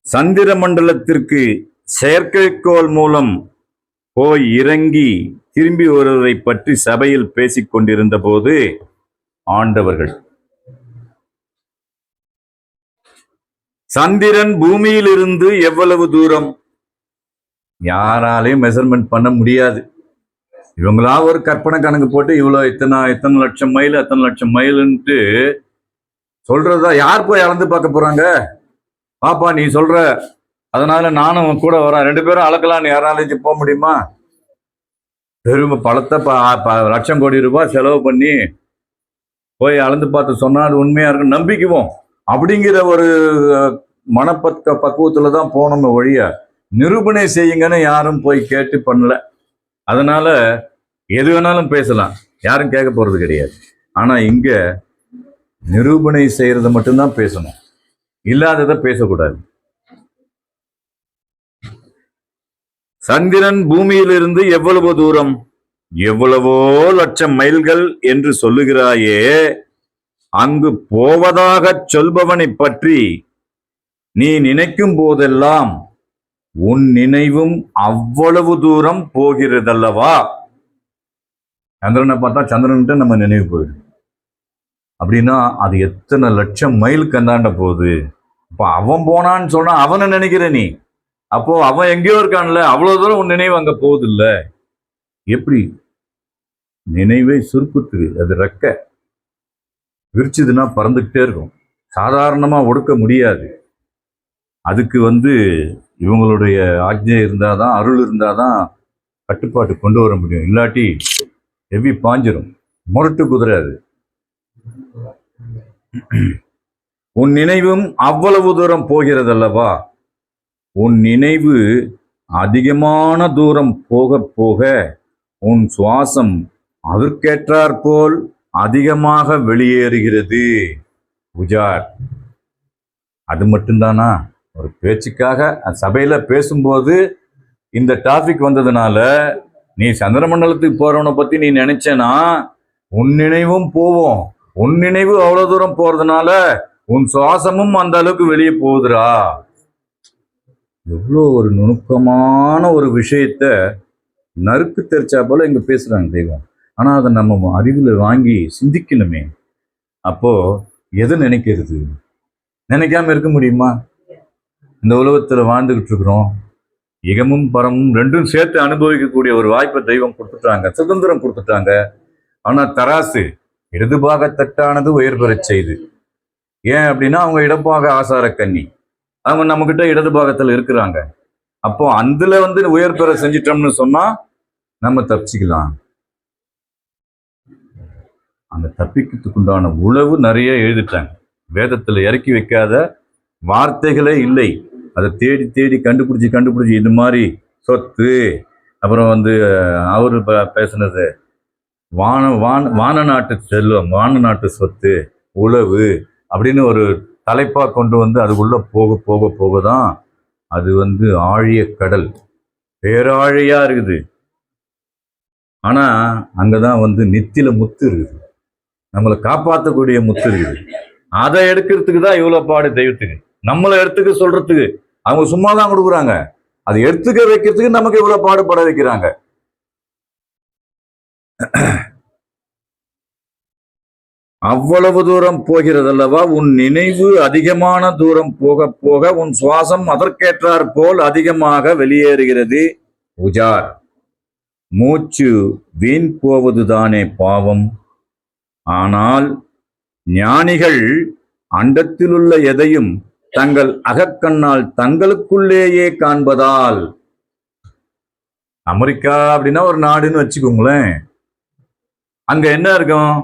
சந்திர மண்டலத்திற்கு செயற்கைக்கோள் மூலம் போய் இறங்கி திரும்பி வருவதை பற்றி சபையில் பேசிக் கொண்டிருந்த போது ஆண்டவர்கள், சந்திரன் பூமியில் இருந்து எவ்வளவு தூரம் யாராலையும் மெஷர்மெண்ட் பண்ண முடியாது. இவங்களா ஒரு கற்பனை கணக்கு போட்டு இவ்வளவு எத்தனை லட்சம் மைல் அத்தனை லட்சம் மைல்ன்ட்டு சொல்றதா யார் போய் அளந்து பார்க்க போறாங்க? பாப்பா நீ சொல்ற, அதனால நானும் கூட வரேன், 2 பேரும் அளக்கலான்னு யாராலையும் போக முடியுமா? பெரும் பலத்தை லட்சம் கோடி ரூபாய் செலவு பண்ணி போய் அளந்து பார்த்து சொன்னா அது உண்மையா இருக்கும் நம்பிக்குவோம் அப்படிங்கிற ஒரு பக்குவத்துல தான் போனோம் ஒழிய நிரூபணை செய்யுங்கன்னு யாரும் போய் கேட்டு பண்ணல. அதனால எது வேணாலும் பேசலாம். யாரும் கேட்க போறது கிடையாது. ஆனா இங்க நிரூபணை செய்யறத மட்டும்தான் பேசணும், இல்லாததை பேசக்கூடாது. சந்திரன் பூமியிலிருந்து எவ்வளவு தூரம்? எவ்வளவோ லட்சம் மைல்கள் என்று சொல்லுகிறாயே, அங்கு போவதாக சொல்பவனை பற்றி நீ நினைக்கும் போதெல்லாம் உன் நினைவும் அவ்வளவு தூரம் போகிறதல்லவா? சந்திரனை பார்த்தா சந்திரன்கிட்ட நம்ம நினைவு போயிடும். அப்படின்னா அது எத்தனை லட்சம் மைல் கந்தாண்ட போகுது. அப்ப அவன் போனான்னு சொன்னா அவனை நினைக்கிற நீ, அப்போ அவன் எங்கேயோ இருக்கான்ல, அவ்வளவு தூரம் உன் நினைவு அங்க போகுது இல்ல. எப்படி நினைவை சுருக்குத்துது, அது ரெக்க விரிச்சுதுன்னா பறந்துகிட்டே இருக்கும், சாதாரணமா ஒடுக்க முடியாது. அதுக்கு இவங்களுடைய ஆஜ்ஞை இருந்தாதான், அருள் இருந்தாதான் கட்டுப்பாட்டு கொண்டு வர முடியும். இல்லாட்டி எவ்வி பாஞ்சிரும், முரட்டு குதிரை அது. உன் நினைவும் அவ்வளவு தூரம் போகிறதல்லவா? உன் நினைவு அதிகமான தூரம் போக போக உன் சுவாசம் அதற்கேற்றாற்போல் அதிகமாக வெளியேறுகிறது. உஜார், அது மட்டும்தானா? ஒரு பேச்சுக்காக சபையில பேசும்போது இந்த டாபிக் வந்ததுனால நீ சந்திரமண்டலத்துக்கு போறவனை பத்தி நீ நினைச்சேனா உன் நினைவும் போவோம். உன் நினைவு அவ்வளவு தூரம் போறதுனால உன் சுவாசமும் அந்த அளவுக்கு வெளியே போகுதுரா. எவ்வளோ ஒரு நுணுக்கமான ஒரு விஷயத்த நறுக்கு தெரிச்சா போல இங்க பேசுறாங்க தெய்வம். ஆனா அதை நம்ம அறிவுல வாங்கி சிந்திக்கணுமே. அப்போ எதை நினைக்கிறது? நினைக்காம இருக்க முடியுமா? இந்த உலகத்துல வாழ்ந்துகிட்டு இருக்கிறோம், இகமும் பரமும் ரெண்டும் சேர்த்து அனுபவிக்கக்கூடிய ஒரு வாய்ப்பை தெய்வம் கொடுத்துட்டாங்க, சுதந்திரம் கொடுத்துட்டாங்க. ஆனா தராசு இடதுபாக தட்டானது உயர் பெறச் செய்து. ஏன் அப்படின்னா அவங்க இடப்பாக ஆசார கன்னி, அவங்க நம்ம கிட்ட இடது பாகத்துல இருக்கிறாங்க. அப்போ அதுல உயர் பெற செஞ்சிட்டோம்னு சொன்னா நம்ம தப்பிச்சுக்கலாம். அந்த தப்பிக்கிறதுக்குண்டான உழவு நிறைய எழுதிட்டாங்க. வேதத்துல இறக்கி வைக்காத வார்த்தைகளே இல்லை. அதை தேடி தேடி கண்டுபிடிச்சி இது மாதிரி சொத்து, அப்புறம் அவரு பேசுனது வான நாட்டு செல்வம், வான நாட்டு சொத்து, உழவு அப்படின்னு ஒரு தலைப்பா கொண்டு அதுக்குள்ள போக போக போக தான் அது ஆழிய கடல், பேராழியா இருக்குது. ஆனா அங்கதான் நித்தில முத்து இருக்குது, நம்மளை காப்பாற்றக்கூடிய முத்து இருக்குது. அதை எடுக்கிறதுக்கு தான் இவ்வளவு பாடு தெய்வத்துக்கு. நம்மளை எடுத்துக்க சொல்றதுக்கு அவங்க சும்மா தான் கொடுக்குறாங்க, அதை எடுத்துக்க வைக்கிறதுக்கு நமக்கு இவ்வளவு பாடுபட வைக்கிறாங்க. அவ்வளவு தூரம் போகிறதல்லவா? உன் நினைவு அதிகமான தூரம் போக போக உன் சுவாசம் அதற்கேற்றாற் போல் அதிகமாக வெளியேறுகிறது. உஜார், மூச்சு வீண் போவதுதானே பாவம். ஆனால் ஞானிகள் அண்டத்திலுள்ள எதையும் தங்கள் அகக்கண்ணால் தங்களுக்குள்ளேயே காண்பதால். அமெரிக்கா அப்படின்னா ஒரு நாடுன்னு வச்சுக்கோங்களேன். அங்க என்ன இருக்கும்?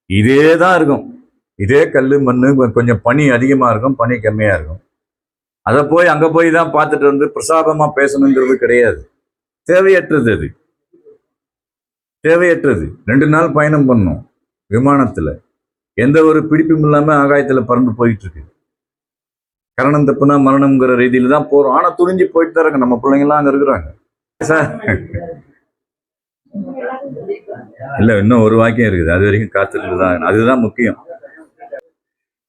இதே தான் இருக்கும், இதே கல் மண்ணு, கொஞ்சம் பனி அதிகமா இருக்கும், பனி கம்மியா இருக்கும். அதை போய் அங்க போய் தான் பார்த்துட்டு பிரசாதமா பேசணுங்கிறது கிடையாது. தேவையற்றது, அது தேவையற்றது. 2 நாள் பயணம் பண்ணும் விமானத்துல, எந்த ஒரு பிடிப்பும் இல்லாம ஆகாயத்துல பறந்து போயிட்டு இருக்கு. கரணம் தப்புனா மரணம்ங்கிற ரீதியில தான் போறோம். ஆனா துணிஞ்சு போயிட்டு தான் இருக்கு. நம்ம பிள்ளைங்கலாம் அங்க இருக்கிறாங்க. இல்ல, இன்னும் ஒரு வாக்கியம் இருக்குது, அது வரைக்கும் காத்துட்டு தான், அதுதான் முக்கியம்.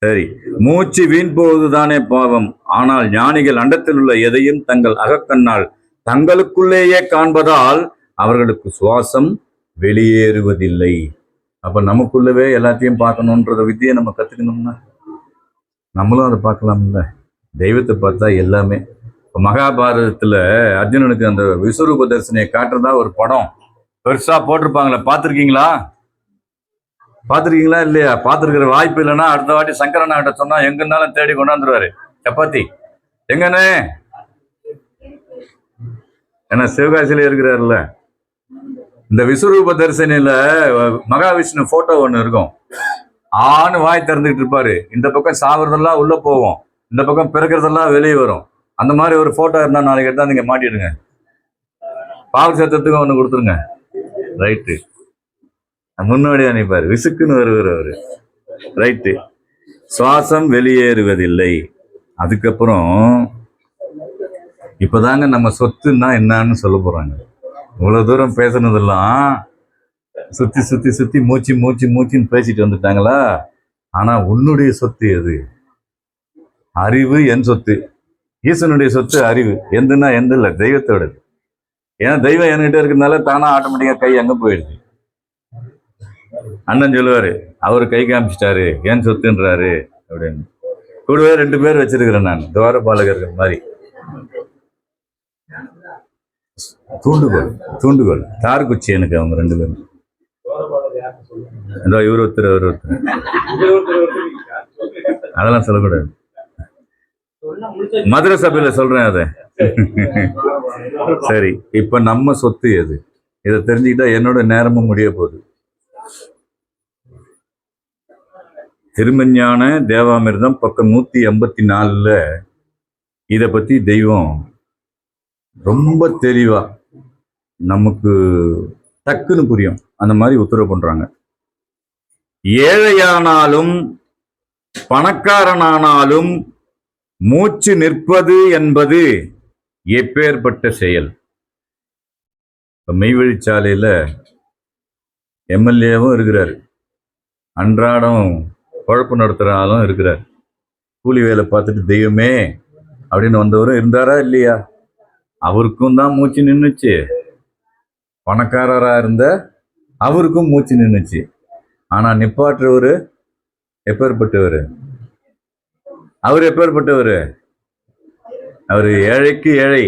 சரி, மூச்சு வீண் போவதுதானே பாவம். ஆனால் ஞானிகள் அண்டத்தில் உள்ள எதையும் தங்கள் அகக்கண்ணால் தங்களுக்குள்ளேயே காண்பதால் அவர்களுக்கு சுவாசம் வெளியேறுவதில்லை. அப்ப நமக்குள்ளவே எல்லாத்தையும் பார்க்கணும்ன்றத வித்தியை நம்ம கத்துக்கணும்னா நம்மளும் அதை பார்க்கலாம்ல. தெய்வத்தை பார்த்தா எல்லாமே. மகாபாரதத்துல அர்ஜுனனுக்கு அந்த விஸ்வரூப தரிசனையை காட்டுறதா ஒரு படம் பெருசா போட்டிருப்பாங்களே, பார்த்துருக்கீங்களா? பார்த்துருக்கீங்களா இல்லையா? பார்த்துருக்கிற வாய்ப்பு இல்லைன்னா அடுத்த வாட்டி சங்கரனாகிட்ட சொன்னா எங்க இருந்தாலும் தேடி கொண்டாந்துருவாரு. சப்பாத்தி எங்கண்ணே, ஏன்னா சிவகாசியில இருக்கிறாருல்ல. இந்த விஸ்வரூப தரிசனையில மகாவிஷ்ணு போட்டோ ஒண்ணு இருக்கும். ஆணு வாய் திறந்துகிட்டு இருப்பாரு. இந்த பக்கம் சாவறதெல்லாம் உள்ள போவோம், இந்த பக்கம் பிறக்கிறதெல்லாம் வெளியே வரும். அந்த மாதிரி ஒரு போட்டோ இருந்தா நாளைக்கு எடுத்தா நீங்க மாட்டிடுங்க. பாவ சத்தத்துக்கும் ஒண்ணு கொடுத்துருங்க. ரைட்டு. முன்னோடியா நிற்பாரு, விசுக்குன்னு வருவார் அவரு. ரைட்டு. சுவாசம் வெளியேறுவதில்லை. அதுக்கப்புறம் இப்பதாங்க நம்ம சொத்துன்னா என்னன்னு சொல்ல போறாங்க. இவ்வளவு தூரம் பேசுனதெல்லாம் சுத்தி சுத்தி சுத்தி மூச்சு மூச்சு மூச்சுன்னு பேசிட்டு வந்துட்டாங்களா? ஆனா உன்னுடைய சொத்து எது? அறிவு என் சொத்து. ஈசனுடைய சொத்து அறிவு. எந்துன்னா எந்த இல்லை, தெய்வத்தோடது. ஏன்னா தெய்வம் என்கிட்ட இருக்கிறதுனால தானா ஆட்டோமேட்டிக்கா கை அங்க போயிடுது. அண்ணன் சொல்லுவாரு, அவரு கை காமிச்சிட்டாரு, ஏன் சொத்துன்றாரு அப்படின்னு. கூடவே 2 பேர் வச்சிருக்கிறேன் நான், துவாரபாலகர்கள் மாதிரி. தூண்டுகோல் தூண்டுகோல் தார்குச்சி எனக்கு அவங்க 2 பேரும். இவர் ஒருத்தர் அவர் ஒருத்தர், அதெல்லாம் சொல்லக்கூடாது. மதுரை சபையில சொல்றேன் அதை. சரி, இப்ப நம்ம சொத்து எது? இதை தெரிஞ்சுக்கிட்டா என்னோட நேரமும் முடிய போகுது. திருமஞான தேவாமிர்தம் பக்கம் 184ல இதை பத்தி தெய்வம் ரொம்ப தெளிவா நமக்கு டக்குன்னு புரியும், அந்த மாதிரி உத்தரவு பண்றாங்க. ஏழையானாலும் பணக்காரனானாலும் மூச்சு நிற்பது என்பது எப்பேற்பட்ட செயல். மெய்வழிச்சாலையில எம்எல்ஏவும் இருக்கிறார், அன்றாடம் குழப்பு நடத்துகிற ஆளும் இருக்கிறார். கூலி வேலை பார்த்துட்டு தெய்வமே அப்படின்னு வந்தவரும் இருந்தாரா இல்லையா? அவருக்கும் தான் மூச்சு நின்றுச்சு. பணக்காரராக இருந்த அவருக்கும் மூச்சு நின்றுச்சு. ஆனால் நிப்பாற்றுறவர் எப்பேற்பட்டவர்? அவர் எப்பேற்பட்டவர்? அவர் ஏழைக்கு ஏழை,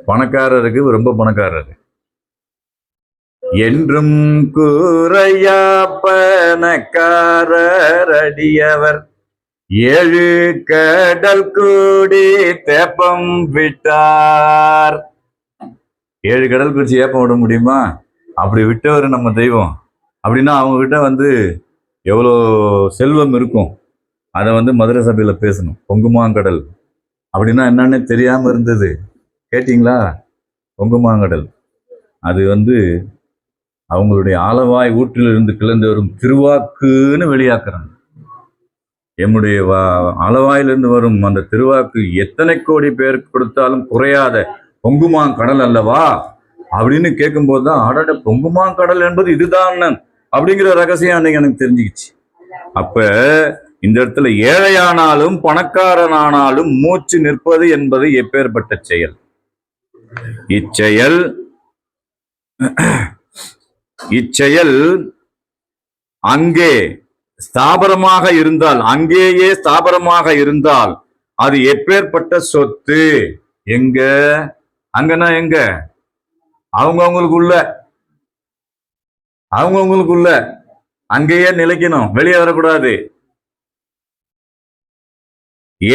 பணக்காரருக்கு ரொம்ப பணக்காரர். என்றும் கூறையா பணக்காரர் அடியவர், 7 கடல் கூடி தேப்பம் விட்டார். 7 கடல் குறிச்சி ஏப்பம் விட முடியுமா? அப்படி விட்டவர் நம்ம தெய்வம். அப்படின்னா அவங்க கிட்ட எவ்வளோ செல்வம் இருக்கும், அதை மதுரை சபையில பேசணும். பொங்குமாங்கடல் அப்படின்னா என்னன்னு தெரியாம இருந்தது. கேட்டீங்களா? பொங்குமாங்கடல் அது அவங்களுடைய ஆலவாய் ஊற்றிலிருந்து கிளந்து வரும் திருவாக்குன்னு வெளியாக்குறாங்க. எம்முடைய ஆலவாயிலிருந்து வரும் அந்த திருவாக்கு எத்தனை கோடி பேருக்கு கொடுத்தாலும் குறையாத பொங்குமாங்கடல் அல்லவா அப்படின்னு கேட்கும்போது தான், அடட பொங்குமாங்கடல் என்பது இதுதான் அப்படிங்கிற ரகசியம் அன்னைக்கு எனக்கு தெரிஞ்சுக்கிச்சு. அப்ப இந்த இடத்துல ஏழையானாலும் பணக்காரனானாலும் மூச்சு நிற்பது என்பது எப்பேற்பட்ட செயல். இச்செயல் அங்கே ஸ்தாபரமாக இருந்தால், அங்கேயே ஸ்தாபரமாக இருந்தால் அது எப்பேற்பட்ட சொத்து. எங்க? அங்கன்னா எங்க? அவங்கவுங்களுக்குள்ள அங்கேயே நிலைக்கணும், வெளியே வரக்கூடாது.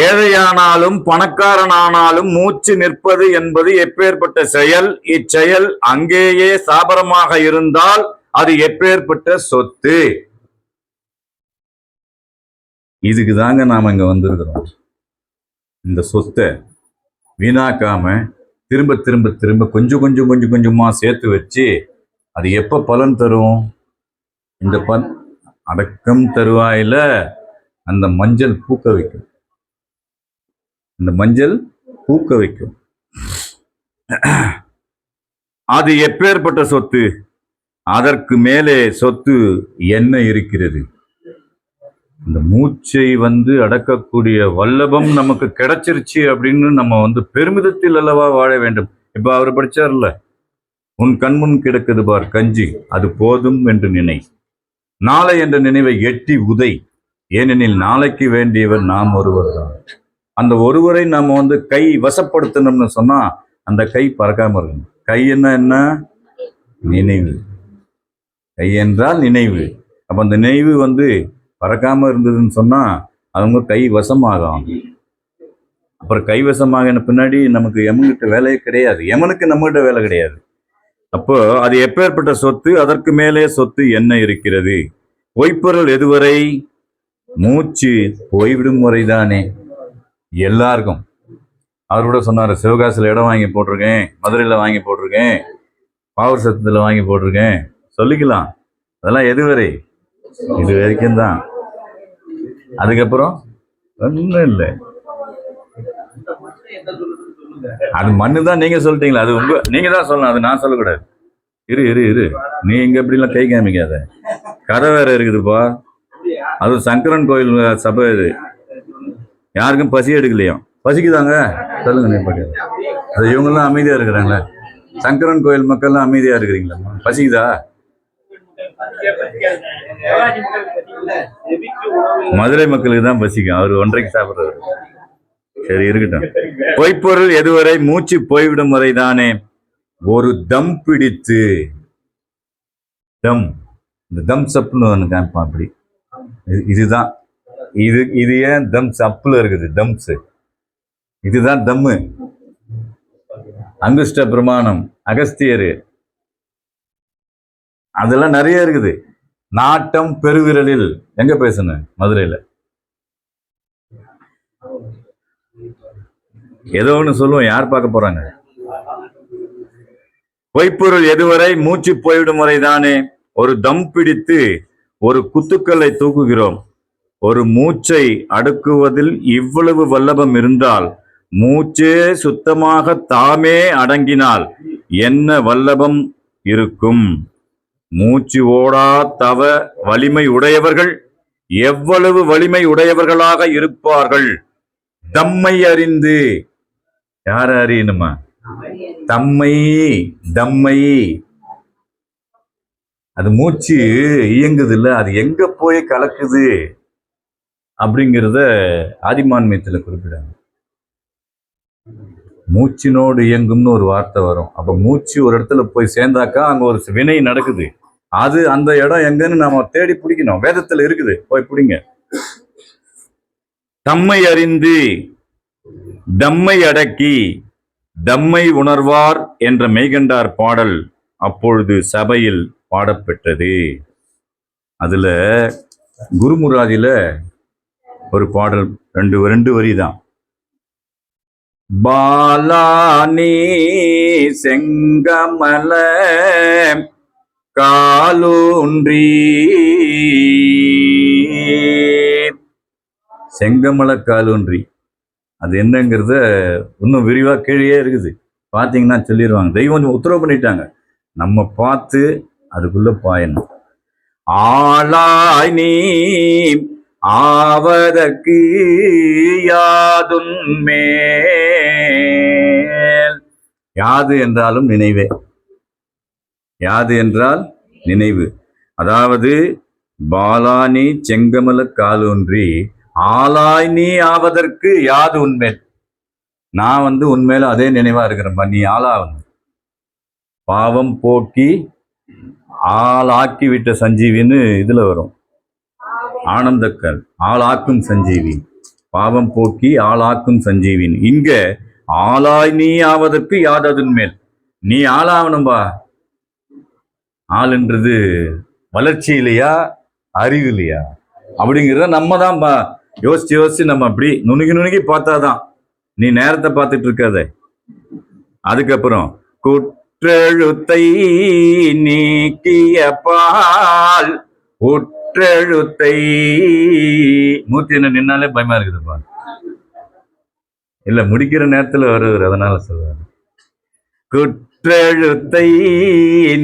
ஏழையானாலும் பணக்காரனானாலும் மூச்சு நிற்பது என்பது எப்பேற்பட்ட செயல். இச்செயல் அங்கேயே ஸ்தாபரமாக இருந்தால் அது எப்பேற்பட்ட சொத்து. இதுக்கு தாங்க நாம இங்க வந்திருக்கிறோம். இந்த சொத்தை வீணாக்காம திரும்ப திரும்ப திரும்ப கொஞ்சம் கொஞ்சம் கொஞ்சம் கொஞ்சமா சேர்த்து வச்சு அது எப்ப பலன் தரும்? இந்த அடக்கம் தருவாயில அந்த மஞ்சள் பூக்க வைக்கும். இந்த மஞ்சள் பூக்க வைக்கும். அது எப்பேற்பட்ட சொத்து? அதற்கு மேலே சொத்து என்ன இருக்கிறது? இந்த மூச்சை அடக்கக்கூடிய வல்லபம் நமக்கு கிடைச்சிருச்சு அப்படின்னு நம்ம பெருமிதத்தில் அல்லவா வாழ வேண்டும். இப்ப அவர் படிச்சார்ல, உன் கண்முன் கிடக்குது பார் கஞ்சி, அது போதும் என்று நினை, நாளை என்ற நினைவை எட்டி உதை, ஏனெனில் நாளைக்கு வேண்டியவர் நாம் ஒருவர் தான். அந்த ஒருவரை நாம கை வசப்படுத்தணும்னு சொன்னா அந்த கை பறக்காம இருக்கணும். கை என்ன? நினைவு. கை என்றால் நினைவு. அப்ப அந்த நினைவு பறக்காம இருந்ததுன்னு சொன்னா அவங்க கை வசமாகும். அப்புறம் கைவசமாக பின்னாடி நமக்கு எமன்கிட்ட வேலையே கிடையாது, எமனுக்கு நம்மகிட்ட வேலை கிடையாது. அப்போ அது எப்பேற்பட்ட சொத்து? அதற்கு மேலே சொத்து என்ன இருக்கிறது? பொய்ப்பொருள் எதுவரை? மூச்சு போய்விடும் முறைதானே எல்லாருக்கும். அவர் கூட சொன்னாரு, சிவகாசியில் இடம் வாங்கி போட்டிருக்கேன், மதுரையில் வாங்கி போட்டிருக்கேன், பாவூர் சத்தத்தில் வாங்கி போட்டிருக்கேன், சொல்லிக்கலாம். அதெல்லாம் எதுவரை? இது வரைக்கும் தான். அதுக்கப்புறம் ஒன்றும் இல்லை. அது மண்ணு தான். நீங்க சொல்லிட்டீங்களா? அது நீங்க தான் சொல்லணும், அது நான் சொல்லக்கூடாது. இரு இரு இரு, நீ இங்க எப்படிலாம் கை காமிக்காத. கதை வேற இருக்குதுப்பா. அது சங்கரன் கோயில் சபை. இது யாருக்கும் பசி எடுக்கலையும். பசிக்குதாங்க? சொல்லுங்க. நீ பாட்டு அது இவங்கெல்லாம் அமைதியா இருக்கிறாங்களே. சங்கரன் கோயில் மக்கள்லாம் அமைதியா இருக்கிறீங்களா? பசிக்குதா? மதுரை மக்களுக்கு தான் பசிக்கும். அவர் 1:30 சாப்பிடுறாரு. சரி, இருக்கட்டும். பொய்ப்பொருள் எதுவரை? மூச்சு போய்விடும் வரை தானே. ஒரு தம் பிடித்து, தம், இந்த தம் சப்புன்னு ஒன்று காமிப்பான். அப்படி இதுதான். இது ஏன் தம் சப்புல இருக்குது? தம்ஸ், இதுதான் தம்மு. அங்குஷ்ட பிரமாணம், அகஸ்தியரு, அதெல்லாம் நிறைய இருக்குது. நாட்டம் பெருவிரலில் எங்க பேசணும்? மதுரையில. ஏதோ ஒண்ணு சொல்லுவோம், யார் பார்க்க போறாங்க? பொய்ப்பொருள் எதுவரை? மூச்சு போய்விடும் வரை தானே. ஒரு தம் பிடித்து ஒரு குத்துக்களை தூக்குகிறோம். ஒரு மூச்சை அடக்குவதில் இவ்வளவு வல்லபம் இருந்தால், மூச்சே சுத்தமாக தாமே அடங்கினால் என்ன வல்லபம் இருக்கும்? மூச்சு ஓடா தவ வலிமை உடையவர்கள் எவ்வளவு வலிமை உடையவர்களாக இருப்பார்கள்? தம்மை அறிந்து. யார அறியணுமா? தம்மை. தம்மை. அது மூச்சு இயங்குது இல்ல, அது எங்க போய் கலக்குது அப்படிங்கிறத ஆதிமான்மியத்துல குறிப்பிடாங்க. மூச்சினோடு இயங்கும்னு ஒரு வார்த்தை வரும். அப்ப மூச்சு ஒரு இடத்துல போய் சேர்ந்தாக்கா அங்க ஒரு வினை நடக்குது. அது அந்த இடம் எங்கன்னு நாம தேடி பிடிக்கணும். வேதத்துல இருக்குது, போய் பிடிங்க. தம்மை அறிந்து தம்மை அடக்கி தம்மை உணர்வார் என்ற மெய்கண்டார் பாடல் அப்பொழுது சபையில் பாடப்பெற்றது. அதுல குருமுராதியில ஒரு பாடல், ரெண்டு வரி தான். பாலானி செங்கமல காலூன்றி. செங்கமல காலூன்றி அது என்னங்கிறத இன்னும் விரிவா கீழே இருக்குது. பார்த்தீங்கன்னா சொல்லிடுவாங்க. தெய்வம் உத்தரவு பண்ணிட்டாங்க, நம்ம பார்த்து அதுக்குள்ள பாயணும். ஆளாய் நீ ஆவதற்கு யாதுன்மேல். யாது என்றாலும் நினைவே. யாது என்றால் நினைவு. அதாவது பாலானி செங்கமல காலூன்றி ஆளாய் நீ ஆவதற்கு யாது உண்மேல். நான் உண்மையில அதே நினைவா இருக்கிறேன்பா, நீ ஆளாகணும். பாவம் போக்கி ஆளாக்கி விட்ட சஞ்சீவின்னு இதுல வரும், ஆனந்தக்கல். ஆளாக்கும் சஞ்சீவி, பாவம் போக்கி ஆளாக்கும் சஞ்சீவின். இங்க ஆளாய் நீ ஆவதற்கு யாததன் மேல். நீ ஆளாகணும்பா. ஆளுன்றது வளர்ச்சி இல்லையா, அறிவு இல்லையா அப்படிங்கிறத நம்ம தான் யோசிச்சு நம்ம அப்படி நுணுகி பார்த்தாதான். நீ நேரத்தை பார்த்துட்டு இருக்காத. அதுக்கப்புறம் குற்றெழுத்தை நீக்கிய பால் உற்றெழுத்தை. மூர்த்தி என்ன நின்னாலே பயமா இருக்குதுப்பா. இல்ல, முடிக்கிற நேரத்துல வருவார், அதனால சொல்றாரு. குற்றெழுத்தை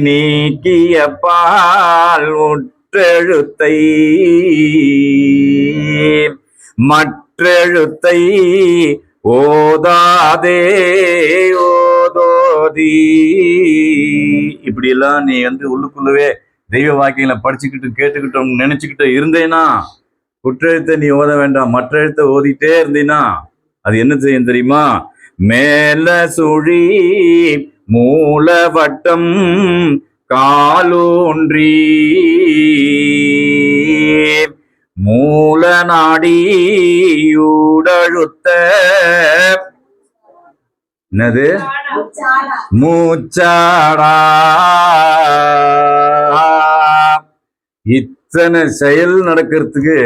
நீக்கிய பால் உற்றெழுத்தை மற்றெழுத்தை ஓதாதே ஓதோதி. இப்படி எல்லாம் நீ உள்ளுக்குள்ளவே தெய்வ வாக்கியங்களை படிச்சுக்கிட்டு கேட்டுக்கிட்டோம் நினைச்சுக்கிட்டு இருந்தேனா, குற்றெழுத்தை நீ ஓத வேண்டாம், மற்ற எழுத்தை ஓதிட்டே இருந்தீனா அது என்ன செய்யும் தெரியுமா? மேல சுழி மூலவட்டம் காலூன்றி மூல நாடியூடழுத்த. என்னது? மூச்சாடா. இத்தனை செயல் நடக்கிறதுக்கு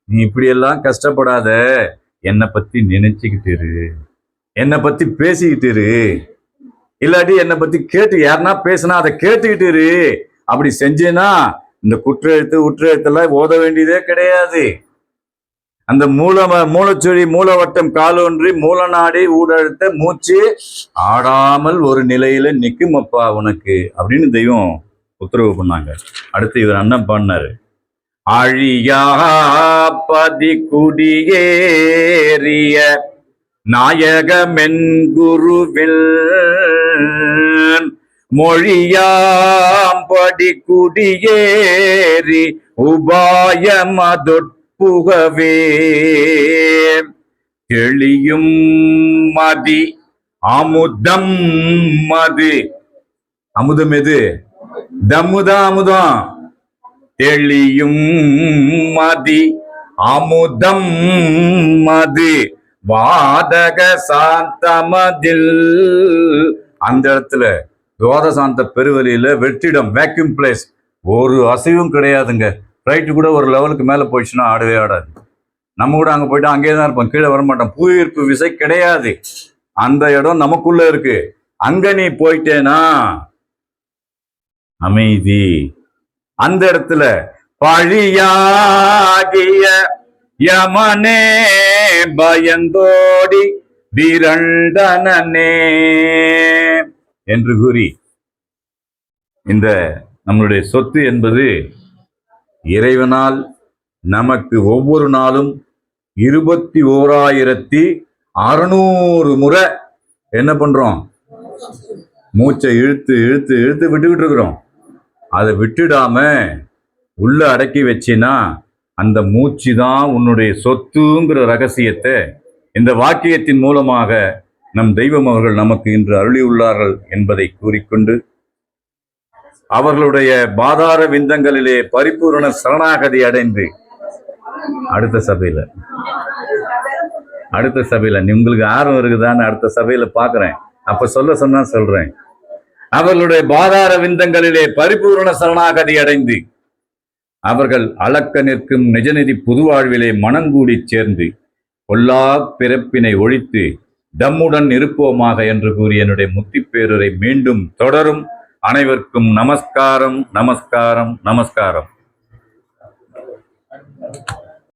நீ இப்படி எல்லாம் கஷ்டப்படாத. என்னை பத்தி நினைச்சுக்கிட்டு இரு, என்னை பத்தி பேசிக்கிட்டு இரு, இல்லாட்டி என்னை பத்தி கேட்டு யாருன்னா பேசினா அதை கேட்டுக்கிட்டு இரு. அப்படி செஞ்சேன்னா இந்த குற்றெழுத்து உற்றெழுத்தெல்லாம் ஓத வேண்டியதே கிடையாது. அந்த மூலச்சொலி மூலவட்டம் காலொன்றி மூலநாடி ஊடழுத்த மூச்சு ஆடாமல் ஒரு நிலையில நிக்கும் அப்பா உனக்கு அப்படின்னு தெய்வம் உத்தரவு பண்ணாங்க. அடுத்து இவர் அண்ணன் பாடினாரு, அழியா பதி குடியேறிய நாயகமென் குருவில் மொழியாம்படி குடியேறி உபாயமதொட்புகவே தெளியும் மதி அமுதம் மது. அமுதம் எது? தம்முதான் அமுதம். தெளியும் மதி அமுதம் மது வாதக சாந்தமதில். அந்த இடத்துல துவாத சாந்த பெருவெளியில வெற்றிடம், வேக்யூம் பிளேஸ், ஒரு அசைவும் கிடையாதுங்க. ஃப்ளைட்டு கூட ஒரு லெவலுக்கு மேலே போயிடுச்சுன்னா ஆடவே ஆடாது. நம்ம கூட அங்கே போயிட்டு அங்கேயே தான் இருப்போம், கீழே வரமாட்டோம். புவியீர்ப்பு விசை கிடையாது. அந்த இடம் நமக்குள்ள இருக்கு. அங்க நீ போயிட்டேனா அமைதி. அந்த இடத்துல பழியாகிய யமனே பயந்தோடி விரண்டனே என்று கூறி, இந்த நம்மளுடைய சொத்து என்பது இறைவனால் நமக்கு ஒவ்வொரு நாளும் 21,600 முறை என்ன பண்றோம்? மூச்சை இழுத்து இழுத்து இழுத்து விட்டுக்கிட்டு இருக்கிறோம். அதை விட்டுடாம உள்ள அடக்கி வச்சினா அந்த மூச்சு தான் உன்னுடைய சொத்துங்கிற ரகசியத்தை இந்த வாக்கியத்தின் மூலமாக நம் தெய்வம் அவர்கள் நமக்கு இன்று அருளியுள்ளார்கள் என்பதை கூறிக்கொண்டு, அவர்களுடைய பாதார விந்தங்களிலே பரிபூரண சரணாகதி அடைந்து அடுத்த சபையில உங்களுக்கு ஆர்வம் இருக்குதான்னு அடுத்த சபையில பாக்குறேன். அப்ப சொன்னா சொல்றேன். அவர்களுடைய பாதார விந்தங்களிலே பரிபூரண சரணாகதி அடைந்து அவர்கள் அளக்க நிற்கும் நிஜநிதி புதுவாழ்விலே மனங்கூடி சேர்ந்து பொல்லா பிறப்பினை ஒழித்து தம்முடன் இருப்போமாக என்று கூறிய என்னுடைய முத்திப்பேரரை மீண்டும் தொடரும். அனைவருக்கும் நமஸ்காரம், நமஸ்காரம், நமஸ்காரம்.